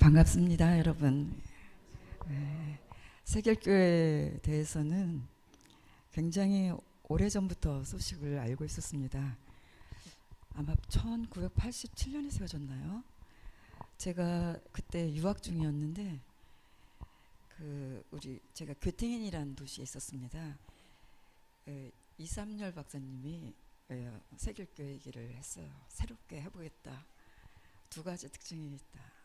반갑습니다, 여러분. 세결교회에 대해서는 굉장히 오래전부터 소식을 알고 있었습니다. 아마 1987년에 세워졌나요? 제가 그때 유학 중이었는데 제가 교탱인이라는 도시에 있었습니다. 이삼열 박사님이 세결교회 얘기를 했어요. 새롭게 해보겠다. 두 가지 특징이 있다.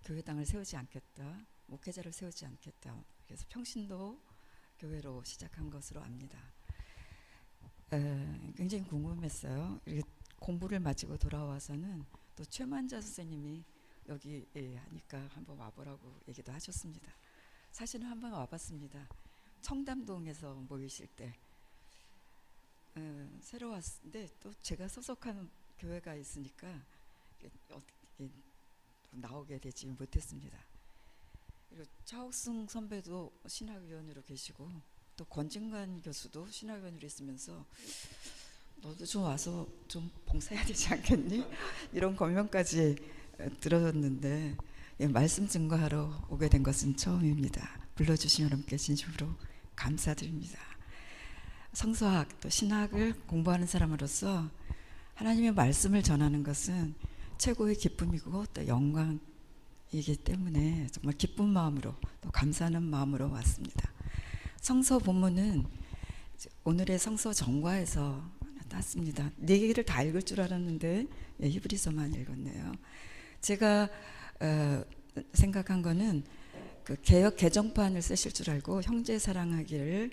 교회당을 세우지 않겠다. 목회자를 세우지 않겠다. 그래서 평신도 교회로 시작한 것으로 압니다. 굉장히 궁금했어요. 공부를 마치고 돌아와서는 또 최만자 선생님이 여기 하니까 한번 와보라고 얘기도 하셨습니다. 사실은 한번 와봤습니다. 청담동에서 모이실 때 새로 왔는데 또 제가 소속한 교회가 있으니까 어떻게 나오게 되지 못했습니다. 그리고 차옥승 선배도 신학위원으로 계시고 또 권진관 교수도 신학위원으로 있으면서 너도 좀 와서 좀 봉사해야 되지 않겠니? 이런 권면까지 들었는데 말씀 증거하러 오게 된 것은 처음입니다. 불러주신 여러분께 진심으로 감사드립니다. 성서학 또 신학을 공부하는 사람으로서 하나님의 말씀을 전하는 것은 최고의 기쁨이고 또 영광이기 때문에 정말 기쁜 마음으로 또 감사하는 마음으로 왔습니다. 성서 본문은 오늘의 성서 전과에서 땄습니다. 4개를 다 읽을 줄 알았는데 히브리서만 읽었네요. 제가 생각한 거는 그 개역 개정판을 쓰실 줄 알고 형제 사랑하기를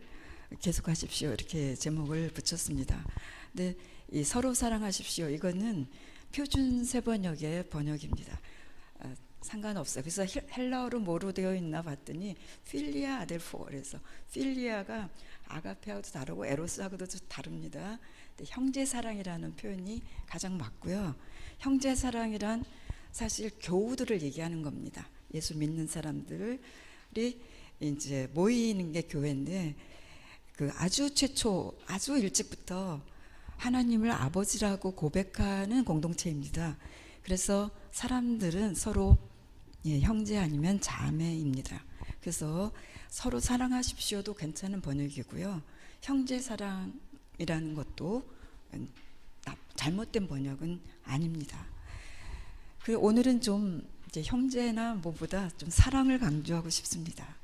계속하십시오 이렇게 제목을 붙였습니다. 근데 이 서로 사랑하십시오 이거는 표준 세번역의 번역입니다. 상관없어요. 그래서 헬라어로 뭐로 되어 있나 봤더니 필리아 아델포, 그래서 필리아가 아가페하고도 다르고 에로스하고도 다릅니다. 형제 사랑이라는 표현이 가장 맞고요. 형제 사랑이란 사실 교우들을 얘기하는 겁니다. 예수 믿는 사람들이 이제 모이는 게 교회인데 그 아주 최초 아주 일찍부터 하나님을 아버지라고 고백하는 공동체입니다. 그래서 사람들은 서로 형제 아니면 자매입니다. 그래서 서로 사랑하십시오도 괜찮은 번역이고요. 형제 사랑이라는 것도 잘못된 번역은 아닙니다. 그리고 오늘은 좀 이제 형제나 뭐보다 좀 사랑을 강조하고 싶습니다.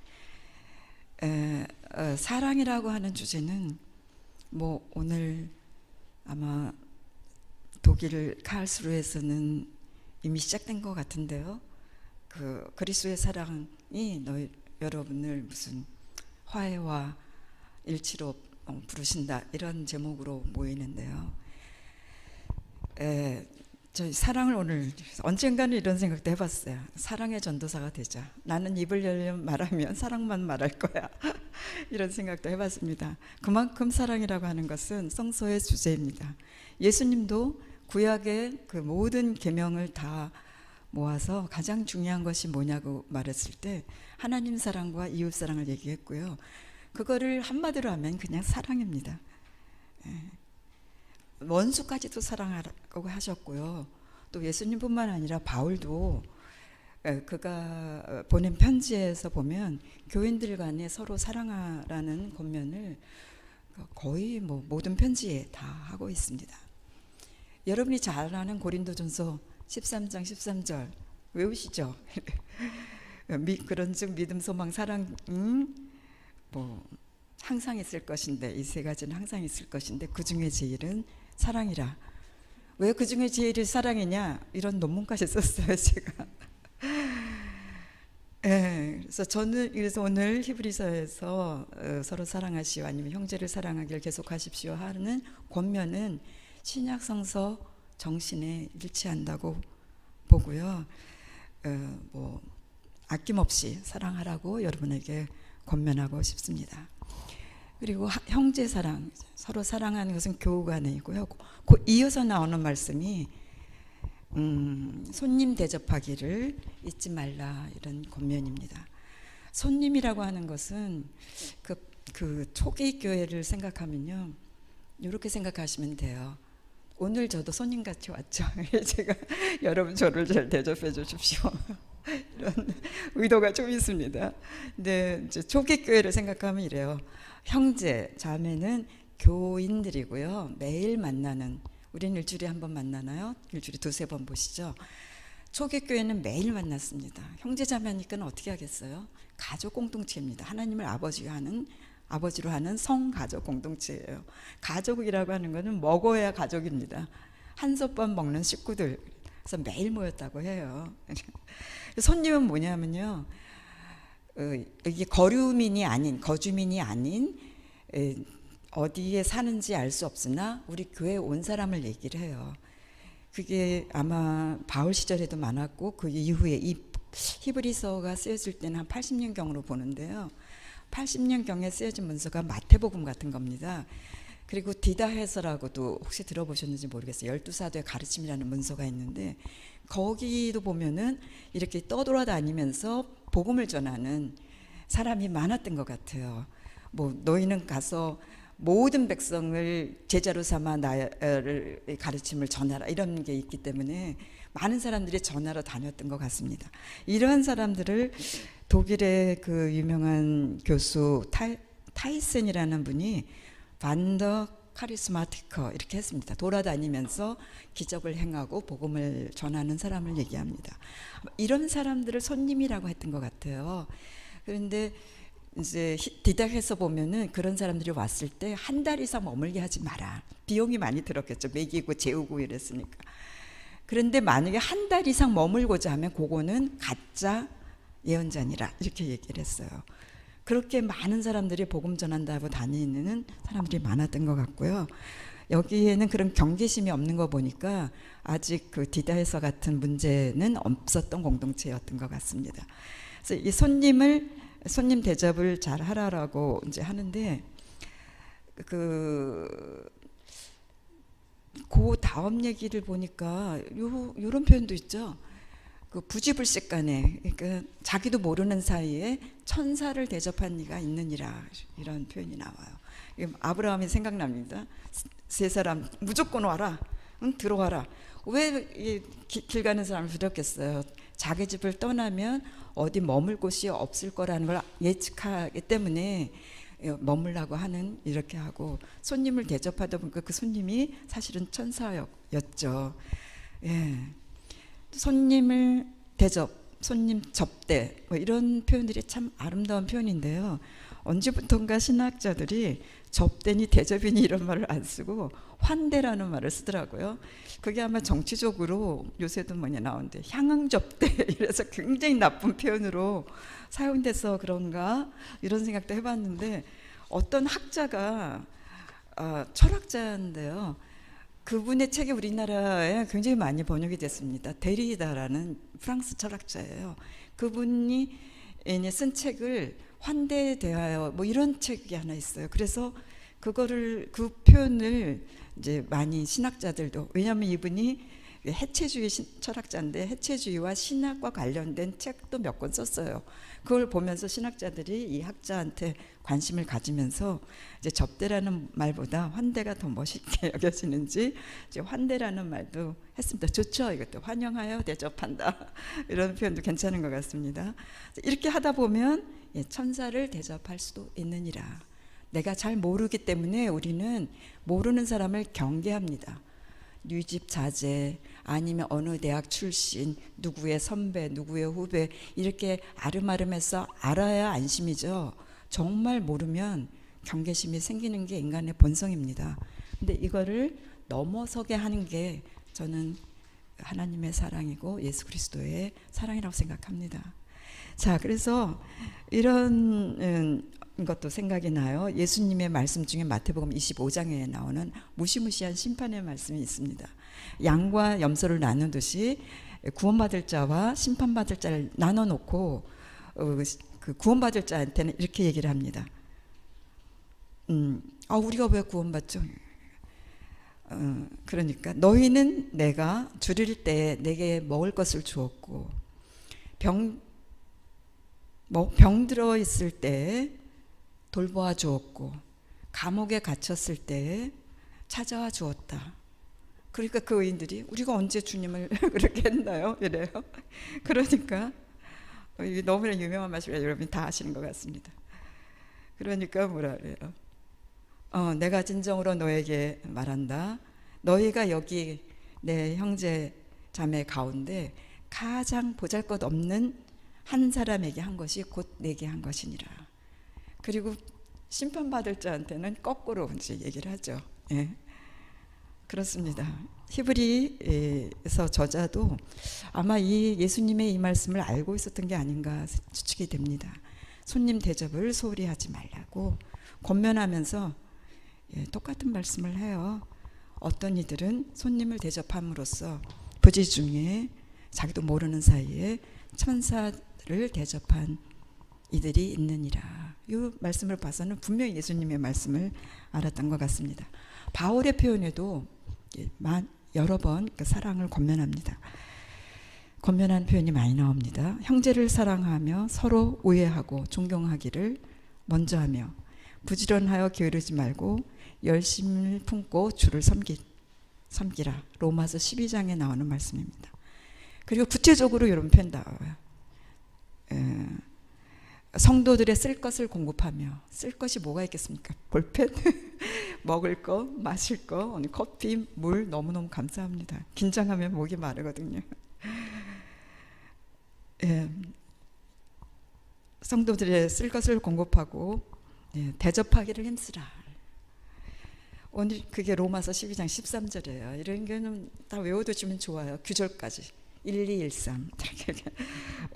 사랑이라고 하는 주제는 뭐 오늘 아마 독일 칼스루에서는 이미 시작된 것 같은데요. 그 그리스도의 사랑이 여러분을 무슨 화해와 일치로 부르신다 이런 제목으로 모이는데요. 저희 사랑을 오늘 언젠가는 이런 생각도 해봤어요. 사랑의 전도사가 되자. 나는 입을 열면 말하면 사랑만 말할 거야. 이런 생각도 해봤습니다. 그만큼 사랑이라고 하는 것은 성서의 주제입니다. 예수님도 구약의 그 모든 계명을 다 모아서 가장 중요한 것이 뭐냐고 말했을 때 하나님 사랑과 이웃 사랑을 얘기했고요. 그거를 한마디로 하면 그냥 사랑입니다. 원수까지도 사랑하라고 하셨고요. 또 예수님뿐만 아니라 바울도 그가 보낸 편지에서 보면 교인들 간에 서로 사랑하라는 권면을 거의 뭐 모든 편지에 다 하고 있습니다. 여러분이 잘 아는 고린도전서 13장 13절 외우시죠? 그런즉 믿음, 소망, 사랑 뭐 항상 있을 것인데 이 세 가지는 항상 있을 것인데 그 중에 제일은 사랑이라. 왜 그 중에 제일이 사랑이냐? 이런 논문까지 썼어요, 제가. 그래서 저는 그래서 오늘 히브리서에서 서로 사랑하시오 아니면 형제를 사랑하기를 계속하십시오 하는 권면은 신약 성서 정신에 일치한다고 보고요. 뭐 아낌없이 사랑하라고 여러분에게 권면하고 싶습니다. 그리고 형제 사랑, 서로 사랑하는 것은 교우 간에이고요. 그 이어서 나오는 말씀이 손님 대접하기를 잊지 말라 이런 권면입니다. 손님이라고 하는 것은 그 초기 교회를 생각하면요, 이렇게 생각하시면 돼요. 오늘 저도 손님같이 왔죠. 제가 여러분 저를 잘 대접해 주십시오. 이런 의도가 좀 있습니다. 근데 이제 초기 교회를 생각하면 이래요. 형제, 자매는 교인들이고요. 매일 만나는, 우리는 일주일에 한 번 만나나요? 일주일에 두세 번 보시죠. 초기 교회는 매일 만났습니다. 형제 자매니까 어떻게 하겠어요? 가족 공동체입니다. 하나님을 아버지로 하는 성가족 공동체예요. 가족이라고 하는 것은 먹어야 가족입니다. 한솥밥 먹는 식구들. 그래서 매일 모였다고 해요. 손님은 뭐냐면요, 이게 거주민이 아닌 어디에 사는지 알 수 없으나 우리 교회 온 사람을 얘기를 해요. 그게 아마 바울 시절에도 많았고 그 이후에 이 히브리서가 쓰여질 때는 한 80년경으로 보는데요. 80년경에 쓰여진 문서가 마태복음 같은 겁니다. 그리고 디다해서라고도 혹시 들어보셨는지 모르겠어요. 12사도의 가르침이라는 문서가 있는데 거기도 보면은 이렇게 떠돌아다니면서 복음을 전하는 사람이 많았던 것 같아요. 뭐 너희는 가서 모든 백성을 제자로 삼아 나를 가르침을 전하라, 이런 게 있기 때문에 많은 사람들이 전하러 다녔던 것 같습니다. 이러한 사람들을 독일의 그 유명한 교수 타이슨이라는 분이 반더 카리스마티커 이렇게 했습니다. 돌아다니면서 기적을 행하고 복음을 전하는 사람을 얘기합니다. 이런 사람들을 손님이라고 했던 것 같아요. 그런데 이제 디닥에서 보면은 그런 사람들이 왔을 때 한 달 이상 머물게 하지 마라. 비용이 많이 들었겠죠. 먹이고 재우고 이랬으니까. 그런데 만약에 한 달 이상 머물고자 하면 그거는 가짜 예언자니라, 이렇게 얘기를 했어요. 그렇게 많은 사람들이 복음 전한다고 다니는 사람들이 많았던 것 같고요. 여기에는 그런 경계심이 없는 거 보니까 아직 그 디다에서 같은 문제는 없었던 공동체였던 것 같습니다. 그래서 이 손님 대접을 잘 하라라고 이제 하는데 그 다음 얘기를 보니까 요런 표현도 있죠. 그 부지불식간에, 그러니까 자기도 모르는 사이에 천사를 대접한 이가 있느니라, 이런 표현이 나와요. 아브라함이 생각납니다. 세 사람 무조건 와라, 응, 들어와라. 왜 길 가는 사람을 두렵겠어요? 자기 집을 떠나면 어디 머물 곳이 없을 거라는 걸 예측하기 때문에 머물라고 하는, 이렇게 하고 손님을 대접하다 보니까 그 손님이 사실은 천사였죠. 예. 손님을 대접, 손님 접대, 뭐 이런 표현들이 참 아름다운 표현인데요. 언제부턴가 신학자들이 접대니 대접이니 이런 말을 안 쓰고 환대라는 말을 쓰더라고요. 그게 아마 정치적으로 요새도 뭐냐 나오는데 향응접대 이래서 굉장히 나쁜 표현으로 사용돼서 그런가 이런 생각도 해봤는데, 어떤 학자가 철학자인데요. 그분의 책이 우리나라에 굉장히 많이 번역이 됐습니다. 데리다라는 프랑스 철학자예요. 그분이 쓴 책을 환대에 대하여 뭐 이런 책이 하나 있어요. 그래서 그 표현을 이제 많이 신학자들도, 왜냐하면 이분이 해체주의 철학자인데 해체주의와 신학과 관련된 책도 몇 권 썼어요. 그걸 보면서 신학자들이 이 학자한테 관심을 가지면서 이제 접대라는 말보다 환대가 더 멋있게 여겨지는지 이제 환대라는 말도 했습니다. 좋죠. 이것도 환영하여 대접한다 이런 표현도 괜찮은 것 같습니다. 이렇게 하다 보면 천사를 대접할 수도 있느니라. 내가 잘 모르기 때문에 우리는 모르는 사람을 경계합니다. 뉴집 자제, 아니면 어느 대학 출신, 누구의 선배, 누구의 후배, 이렇게 아름아름해서 알아야 안심이죠. 정말 모르면 경계심이 생기는 게 인간의 본성입니다. 근데 이거를 넘어서게 하는 게 저는 하나님의 사랑이고 예수 그리스도의 사랑이라고 생각합니다. 자, 그래서 이런 것도 생각이 나요. 예수님의 말씀 중에 마태복음 25장에 나오는 무시무시한 심판의 말씀이 있습니다. 양과 염소를 나누듯이 구원받을 자와 심판받을 자를 나눠놓고 그 구원받을 자한테는 이렇게 얘기를 합니다. 우리가 왜 구원받죠? 그러니까 너희는 내가 줄일 때 내게 먹을 것을 주었고 병 들어 있을 때 돌보아 주었고 감옥에 갇혔을 때 찾아와 주었다. 그러니까 그 의인들이 우리가 언제 주님을 그렇게 했나요? 이래요. 그러니까 이게 너무나 유명한 말씀이라 여러분이 다 아시는 것 같습니다. 그러니까 뭐라 그래요? 내가 진정으로 너에게 말한다. 너희가 여기 내 형제 자매 가운데 가장 보잘것없는 한 사람에게 한 것이 곧 내게 한 것이니라. 그리고 심판받을 자한테는 거꾸로 이제 얘기를 하죠. 예. 그렇습니다. 히브리서 저자도 아마 이 예수님의 이 말씀을 알고 있었던 게 아닌가 추측이 됩니다. 손님 대접을 소홀히 하지 말라고 권면하면서 똑같은 말씀을 해요. 어떤 이들은 손님을 대접함으로써 부지 중에 자기도 모르는 사이에 천사를 대접한 이들이 있느니라. 이 말씀을 봐서는 분명히 예수님의 말씀을 알았던 것 같습니다. 바울의 표현에도 여러 번 그 사랑을 권면합니다. 권면한 표현이 많이 나옵니다. 형제를 사랑하며 서로 우애하고 존경하기를 먼저 하며 부지런하여 게으르지 말고 열심을 품고 주를 섬기라. 로마서 12장에 나오는 말씀입니다. 그리고 구체적으로 이런 표현 나와요. 성도들의 쓸 것을 공급하며. 쓸 것이 뭐가 있겠습니까? 볼펜, 먹을 거, 마실 거, 오늘 커피, 물 너무너무 감사합니다. 긴장하면 목이 마르거든요. 성도들의 쓸 것을 공급하고 대접하기를 힘쓰라. 오늘 그게 로마서 12장 13절이에요. 이런 거는 다 외워두시면 좋아요. 규절까지. 1, 2, 1, 3.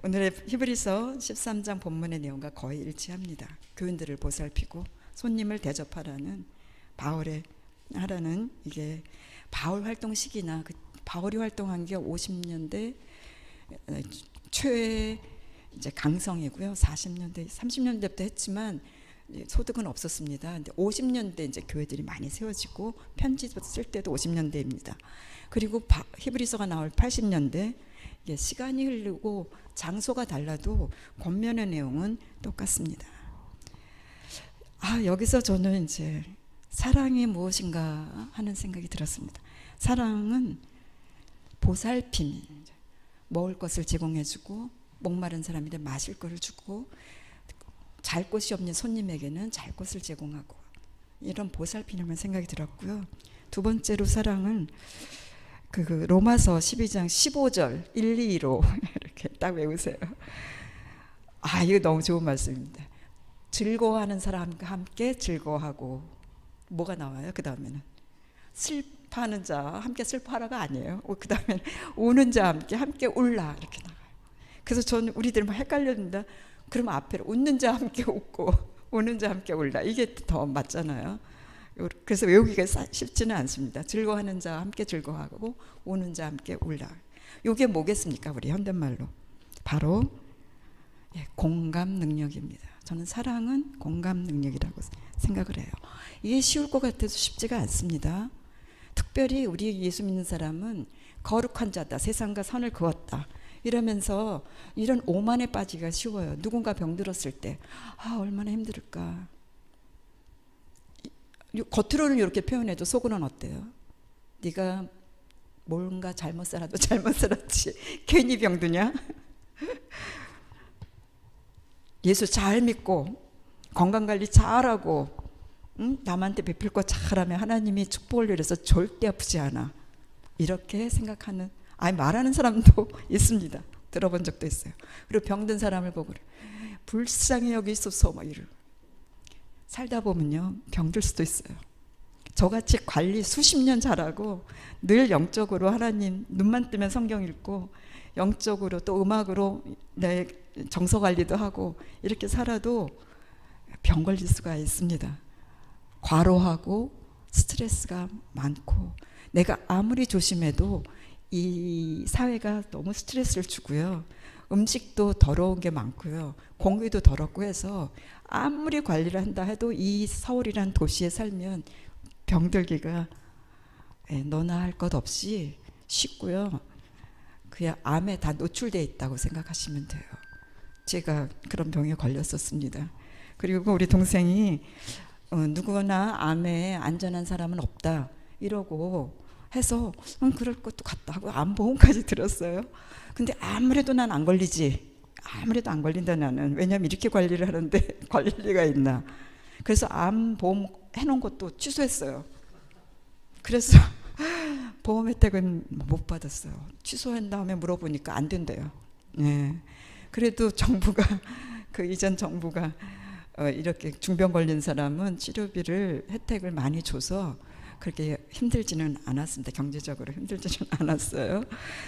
오늘의 히브리서 13장 본문의 내용과 거의 일치합니다. 교인들을 보살피고 손님을 대접하라는 바울의 하라는 이게 바울 활동 시기나 바울이 활동한 게 50년대 최 이제 강성이고요. 40년대, 30년대부터 했지만 소득은 없었습니다. 근데 50년대 이제 교회들이 많이 세워지고 편지 쓸 때도 50년대입니다. 그리고 히브리서가 나올 80년대 시간이 흐르고 장소가 달라도 권면의 내용은 똑같습니다. 여기서 저는 이제 사랑이 무엇인가 하는 생각이 들었습니다. 사랑은 보살핌, 먹을 것을 제공해주고 목마른 사람인데 마실 것을 주고 잘 곳이 없는 손님에게는 잘 곳을 제공하고 이런 보살핌이라는 생각이 들었고요. 두 번째로 사랑은 그 로마서 12장 15절 1, 2로 이렇게 딱 외우세요. 이거 너무 좋은 말씀입니다. 즐거워하는 사람과 함께 즐거워하고 뭐가 나와요? 그 다음에는 슬퍼하는 자와 함께 슬퍼하라가 아니에요. 그 다음에는 우는 자와 함께 울라 이렇게 나와요. 그래서 저는 우리들 막 헷갈렸는데 그럼 앞에 웃는 자와 함께 웃고 우는 자와 함께 울라 이게 더 맞잖아요. 그래서 외우기가 쉽지는 않습니다. 즐거워하는 자와 함께 즐거워하고 우는 자와 함께 울라. 이게 뭐겠습니까? 우리 현대말로 바로 공감 능력입니다. 저는 사랑은 공감 능력이라고 생각을 해요. 이게 쉬울 것 같아서 쉽지가 않습니다. 특별히 우리 예수 믿는 사람은 거룩한 자다, 세상과 선을 그었다 이러면서 이런 오만에 빠지기가 쉬워요. 누군가 병들었을 때 얼마나 힘들까. 겉으로는 이렇게 표현해도 속으로는 어때요? 네가 뭔가 잘못 살아도 잘못 살았지 괜히 병드냐? 예수 잘 믿고 건강관리 잘하고 남한테 베풀 거 잘하면 하나님이 축복을 내려서 절대 아프지 않아 이렇게 생각하는 말하는 사람도 있습니다. 들어본 적도 있어요. 그리고 병든 사람을 보고 그래. 불쌍히 여기소서 막 이러고 살다 보면요 병들 수도 있어요. 저같이 관리 수십 년 잘하고 늘 영적으로 하나님 눈만 뜨면 성경 읽고 영적으로 또 음악으로 내 정서 관리도 하고 이렇게 살아도 병 걸릴 수가 있습니다. 과로하고 스트레스가 많고 내가 아무리 조심해도 이 사회가 너무 스트레스를 주고요. 음식도 더러운 게 많고요. 공기도 더럽고 해서 아무리 관리를 한다 해도 이 서울이란 도시에 살면 병들기가 너나 할 것 없이 쉽고요. 그냥 암에 다 노출되어 있다고 생각하시면 돼요. 제가 그런 병에 걸렸었습니다. 그리고 우리 동생이 누구나 암에 안전한 사람은 없다 이러고 해서 그럴 것도 같다 하고 암보험까지 들었어요. 근데 아무래도 난 안 걸리지 아무래도 안 걸린다 나는. 왜냐하면 이렇게 관리를 하는데 걸릴 리가 있나. 그래서 암보험 해놓은 것도 취소했어요. 그래서 보험 혜택은 못 받았어요. 취소한 다음에 물어보니까 안 된대요. 네. 그래도 정부가 그 이전 정부가 이렇게 중병 걸린 사람은 치료비를 혜택을 많이 줘서 그렇게 힘들지는 않았습니다. 경제적으로 힘들지는 않았어요.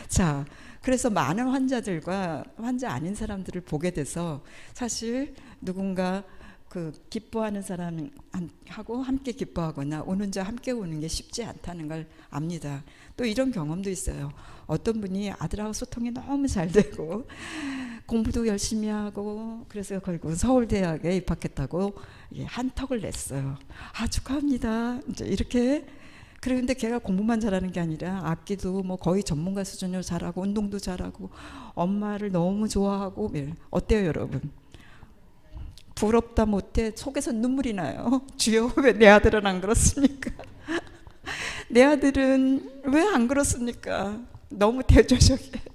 자, 그래서 많은 환자들과 환자 아닌 사람들을 보게 돼서 사실 누군가 그 기뻐하는 사람하고 함께 기뻐하거나 우는 자 함께 우는 게 쉽지 않다는 걸 압니다. 또 이런 경험도 있어요. 어떤 분이 아들하고 소통이 너무 잘 되고 공부도 열심히 하고 그래서 결국 서울대학에 입학했다고 한턱을 냈어요. 아, 축하합니다. 이제 이렇게. 그런데 걔가 공부만 잘하는 게 아니라 악기도 뭐 거의 전문가 수준으로 잘하고 운동도 잘하고 엄마를 너무 좋아하고. 어때요 여러분? 부럽다 못해 속에서 눈물이 나요. 주여, 왜 내 아들은 안 그렇습니까? 내 아들은 왜 안 그렇습니까? 너무 대조적이에요.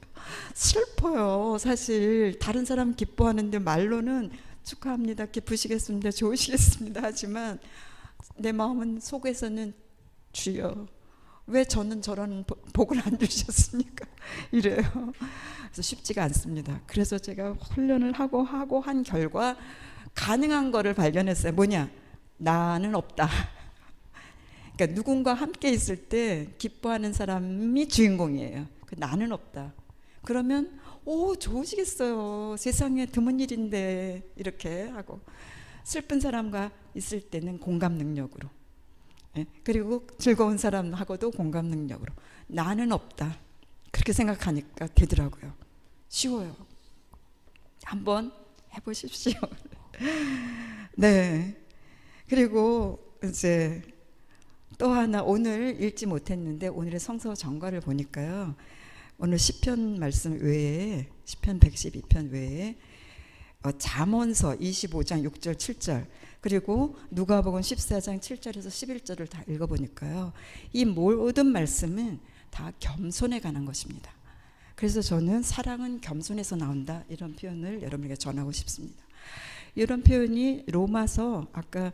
슬퍼요. 사실 다른 사람 기뻐하는데 말로는 축하합니다, 기쁘시겠습니다, 좋으시겠습니다 하지만 내 마음은 속에서는 주여, 왜 저는 저런 복을 안 주셨습니까? 이래요. 그래서 쉽지가 않습니다. 그래서 제가 훈련을 하고 한 결과 가능한 거를 발견했어요. 뭐냐? 나는 없다. 그러니까 누군가 함께 있을 때 기뻐하는 사람이 주인공이에요. 나는 없다. 그러면 오, 좋으시겠어요. 세상에 드문 일인데 이렇게 하고. 슬픈 사람과 있을 때는 공감 능력으로, 그리고 즐거운 사람하고도 공감 능력으로 나는 없다. 그렇게 생각하니까 되더라고요. 쉬워요. 한번 해보십시오. 네. 그리고 이제 또 하나, 오늘 읽지 못했는데 오늘의 성서 전가를 보니까요, 오늘 시편 말씀 외에, 시편 112편 외에 잠언서 25장 6절 7절 그리고 누가복음 14장 7절에서 11절을 다 읽어보니까요, 이 모든 말씀은 다 겸손에 관한 것입니다. 그래서 저는 사랑은 겸손에서 나온다, 이런 표현을 여러분에게 전하고 싶습니다. 이런 표현이 로마서 아까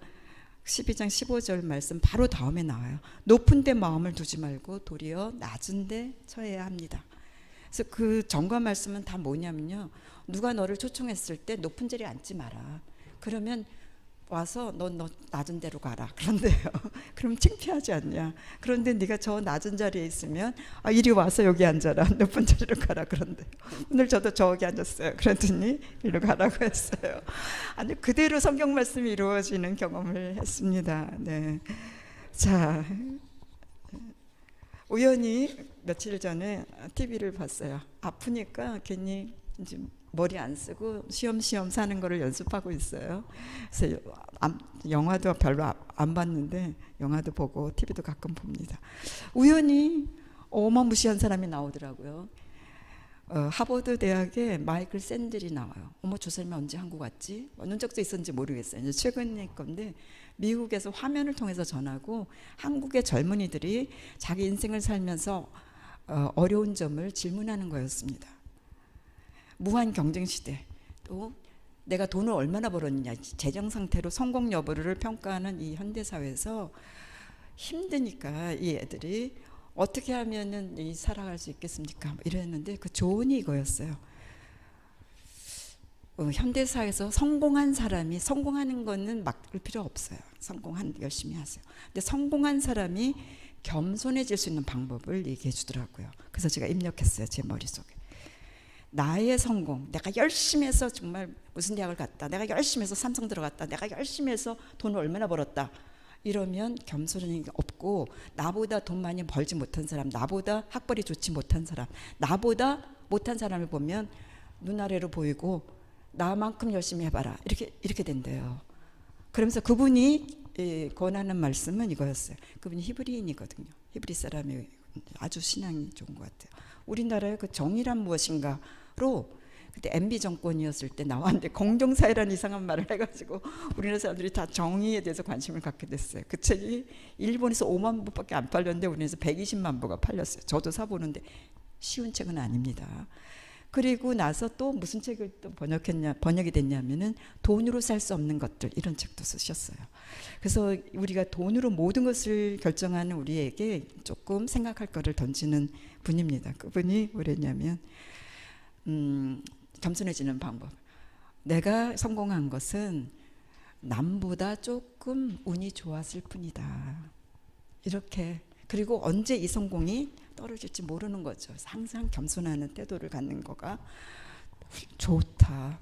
12장 15절 말씀 바로 다음에 나와요. 높은 데 마음을 두지 말고 도리어 낮은 데 처해야 합니다. 그래서 그 전과 말씀은 다 뭐냐면요, 누가 너를 초청했을 때 높은 자리에 앉지 마라. 그러면 와서 너 낮은 데로 가라. 그런데요, 그럼 창피하지 않냐? 그런데 네가 저 낮은 자리에 있으면 이리 와서 여기 앉아라. 높은 자리로 가라. 그런데 오늘 저도 저기 앉았어요. 그랬더니 이리로 가라고 했어요. 아니, 그대로 성경 말씀이 이루어지는 경험을 했습니다. 네. 자, 우연히 며칠 전에 TV를 봤어요. 아프니까 괜히 이제 머리 안 쓰고 쉬엄쉬엄 사는 거를 연습하고 있어요. 그래서 영화도 별로 안 봤는데 영화도 보고 TV도 가끔 봅니다. 우연히 어마무시한 사람이 나오더라고요. 하버드 대학의 마이클 샌들이 나와요. 어머, 저 사람이 언제 한국 왔지? 어느 적도 있었는지 모르겠어요. 이제 최근의 건데 미국에서 화면을 통해서 전하고 한국의 젊은이들이 자기 인생을 살면서 어려운 점을 질문하는 거였습니다. 무한 경쟁 시대, 또 내가 돈을 얼마나 벌었느냐, 재정 상태로 성공 여부를 평가하는 이 현대 사회에서 힘드니까 이 애들이 어떻게 하면은 살아갈 수 있겠습니까? 이랬는데 그 조언이 이거였어요. 현대 사회에서 성공한 사람이, 성공하는 거는 막을 필요 없어요. 열심히 하세요. 근데 성공한 사람이 겸손해질 수 있는 방법을 얘기해 주더라고요. 그래서 제가 입력했어요, 제 머릿속에. 나의 성공, 내가 열심히 해서 정말 무슨 대학을 갔다, 내가 열심히 해서 삼성 들어갔다, 내가 열심히 해서 돈을 얼마나 벌었다, 이러면 겸손이 없고, 나보다 돈 많이 벌지 못한 사람, 나보다 학벌이 좋지 못한 사람, 나보다 못한 사람을 보면 눈 아래로 보이고 나만큼 열심히 해봐라, 이렇게 된대요. 그러면서 그분이 권하는 말씀은 이거였어요. 그분이 히브리인이거든요. 히브리 사람이 아주 신앙이 좋은 것 같아요. 우리나라의 그 정의란 무엇인가로 그때 MB 정권이었을 때 나왔는데, 공정사회라는 이상한 말을 해가지고 우리나라 사람들이 다 정의에 대해서 관심을 갖게 됐어요. 그 책이 일본에서 5만 부밖에 안 팔렸는데 우리나라에서 120만 부가 팔렸어요. 저도 사보는데 쉬운 책은 아닙니다. 그리고 나서 또 무슨 책을 또 번역이 됐냐면은 돈으로 살 수 없는 것들, 이런 책도 쓰셨어요. 그래서 우리가 돈으로 모든 것을 결정하는 우리에게 조금 생각할 거를 던지는 분입니다. 그분이 뭐랬냐면 겸손해지는 방법. 내가 성공한 것은 남보다 조금 운이 좋았을 뿐이다. 이렇게. 그리고 언제 이 성공이 떨어질지 모르는 거죠. 항상 겸손하는 태도를 갖는 거가 좋다,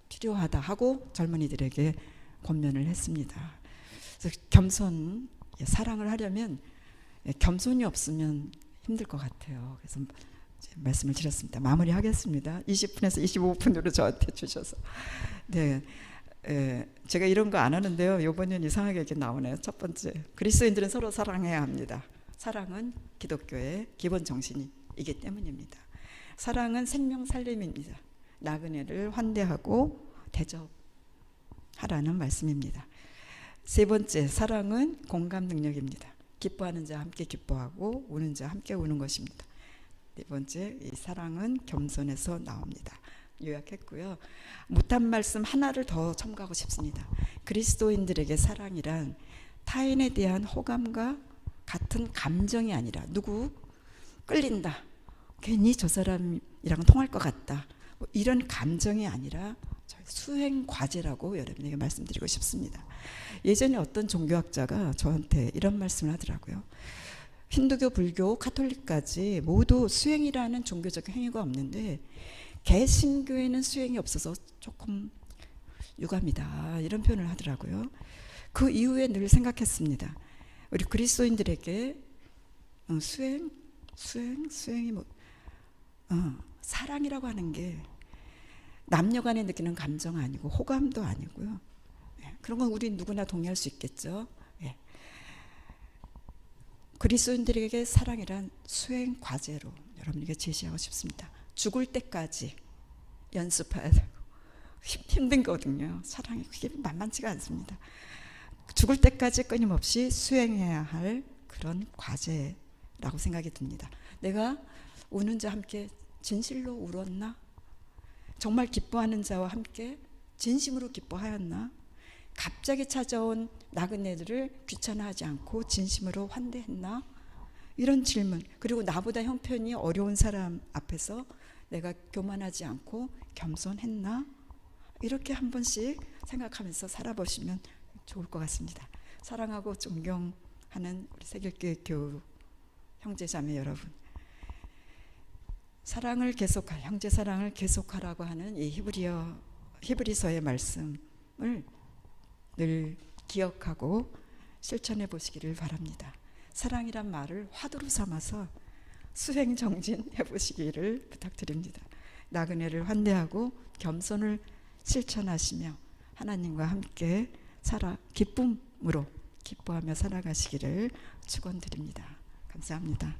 필요하다 하고 젊은이들에게 권면을 했습니다. 그래서 겸손, 사랑을 하려면 겸손이 없으면 힘들 것 같아요. 그래서 말씀을 드렸습니다. 마무리하겠습니다. 20분에서 25분으로 저한테 주셔서. 네, 제가 이런 거 안 하는데요. 이번엔 이상하게 이렇게 나오네요. 첫 번째, 그리스도인들은 서로 사랑해야 합니다. 사랑은 기독교의 기본 정신이기 때문입니다. 사랑은 생명 살림입니다. 나그네를 환대하고 대접하라는 말씀입니다. 세 번째, 사랑은 공감 능력입니다. 기뻐하는 자 함께 기뻐하고 우는 자 함께 우는 것입니다. 네 번째, 이 사랑은 겸손에서 나옵니다. 요약했고요. 못한 말씀 하나를 더 첨가하고 싶습니다. 그리스도인들에게 사랑이란 타인에 대한 호감과 같은 감정이 아니라, 누구 끌린다, 괜히 저 사람이랑 통할 것 같다, 뭐 이런 감정이 아니라 수행 과제라고 여러분에게 말씀드리고 싶습니다. 예전에 어떤 종교학자가 저한테 이런 말씀을 하더라고요. 힌두교, 불교, 카톨릭까지 모두 수행이라는 종교적 행위가 없는데 개신교에는 수행이 없어서 조금 유감이다, 이런 표현을 하더라고요. 그 이후에 늘 생각했습니다. 우리 그리스도인들에게 수행이 뭐 사랑이라고 하는 게 남녀간에 느끼는 감정 아니고 호감도 아니고요. 그런 건 우리 누구나 동의할 수 있겠죠. 그리스도인들에게 사랑이란 수행 과제로 여러분에게 제시하고 싶습니다. 죽을 때까지 연습해야 되고 힘든 거거든요. 사랑이 그게 만만치가 않습니다. 죽을 때까지 끊임없이 수행해야 할 그런 과제라고 생각이 듭니다. 내가 우는 자와 함께 진실로 울었나? 정말 기뻐하는 자와 함께 진심으로 기뻐하였나? 갑자기 찾아온 나그네들을 귀찮아하지 않고 진심으로 환대했나? 이런 질문. 그리고 나보다 형편이 어려운 사람 앞에서 내가 교만하지 않고 겸손했나? 이렇게 한 번씩 생각하면서 살아보시면 좋을 것 같습니다. 사랑하고 존경하는 우리 세길교회 교우 형제 자매 여러분, 사랑을 계속할, 형제 사랑을 계속하라고 하는 이 히브리서의 말씀을 늘 기억하고 실천해 보시기를 바랍니다. 사랑이란 말을 화두로 삼아서 수행 정진해 보시기를 부탁드립니다. 나그네를 환대하고 겸손을 실천하시며 하나님과 함께 기쁨으로 기뻐하며 살아가시기를 축원드립니다. 감사합니다.